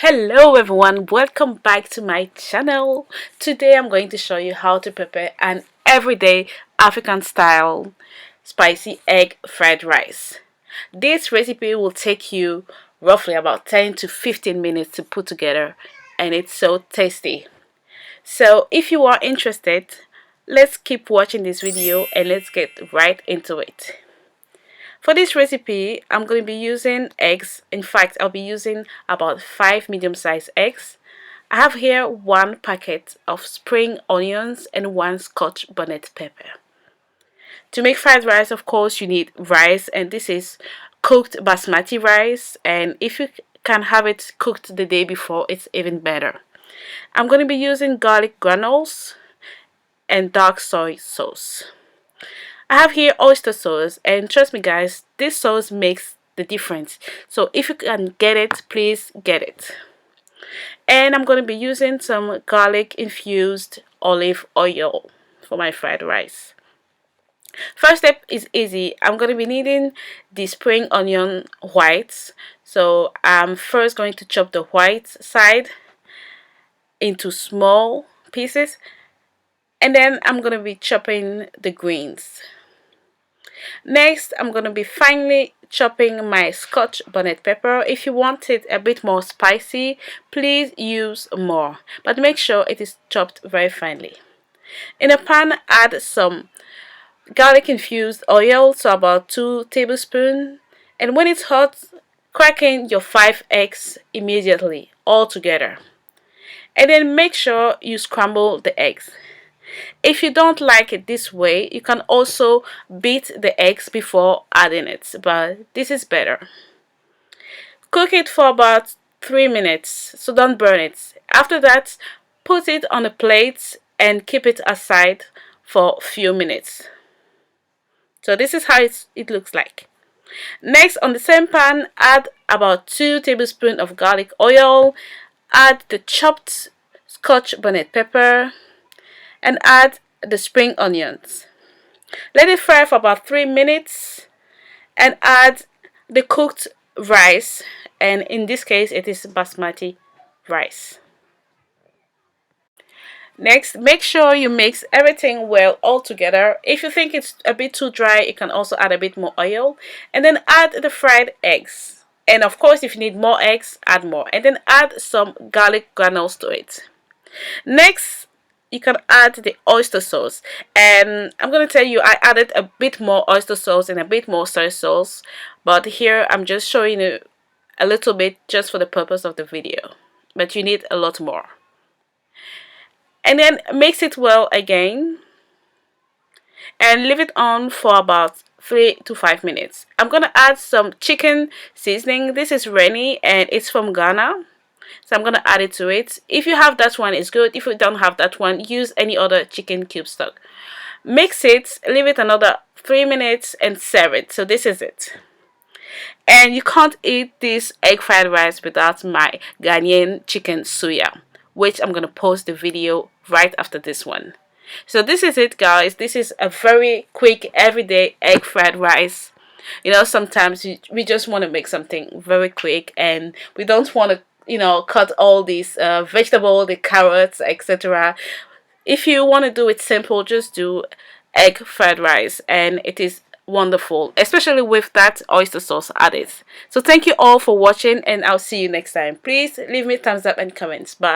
Hello everyone, welcome back to my channel. Today I'm going to show you how to prepare an everyday African style spicy egg fried rice. This recipe will take you roughly about 10 to 15 minutes to put together, and it's so tasty. So if you are interested, let's keep watching this video and let's get right into it. For this recipe, I'm going to be using eggs. In fact, I'll be using about 5 medium-sized eggs. I have here 1 packet of spring onions and 1 Scotch bonnet pepper. To make fried rice, of course, you need rice, and this is cooked basmati rice, and if you can have it cooked the day before, it's even better. I'm going to be using garlic granules and dark soy sauce. I have here oyster sauce, and trust me guys, this sauce makes the difference. So if you can get it, please get it. And I'm going to be using some garlic infused olive oil for my fried rice. First step is easy. I'm going to be needing the spring onion whites. So I'm first going to chop the white side into small pieces, and then I'm going to be chopping the greens. Next, I'm going to be finely chopping my Scotch bonnet pepper. If you want it a bit more spicy, please use more, but make sure it is chopped very finely. In a pan, add some garlic infused oil, so about 2 tablespoons, and when it's hot, crack in your 5 eggs immediately, all together. And then make sure you scramble the eggs. If you don't like it this way, you can also beat the eggs before adding it, but this is better. Cook it for about 3 minutes, so don't burn it. After that, put it on a plate and keep it aside for a few minutes. So this is how it looks like. Next, on the same pan, add about 2 tablespoons of garlic oil, add the chopped Scotch bonnet pepper, and add the spring onions. Let it fry for about 3 minutes and add the cooked rice, and in this case it is basmati rice. Next, make sure you mix everything well all together. If you think it's a bit too dry, you can also add a bit more oil, and then add the fried eggs. And of course, if you need more eggs, add more, and then add some garlic granules to it. Next, you can add the oyster sauce, and I'm going to tell you I added a bit more oyster sauce and a bit more soy sauce, but here I'm just showing you a little bit just for the purpose of the video, but you need a lot more. And then mix it well again and leave it on for about 3 to 5 minutes. I'm going to add some chicken seasoning. This is Rennie and it's from Ghana. So I'm going to add it to it. If you have that one, it's good. If you don't have that one, use any other chicken cube stock. Mix it, leave it another 3 minutes and serve it. So this is it. And you can't eat this egg fried rice without my Ghanaian chicken suya, which I'm going to post the video right after this one. So this is it guys. This is a very quick everyday egg fried rice. You know, sometimes we just want to make something very quick and we don't want to, you know, cut all these vegetables, the carrots, etc. If you want to do it simple, just do egg fried rice and it is wonderful, especially with that oyster sauce added. So thank you all for watching and I'll see you next time. Please leave me a thumbs up and comments. Bye.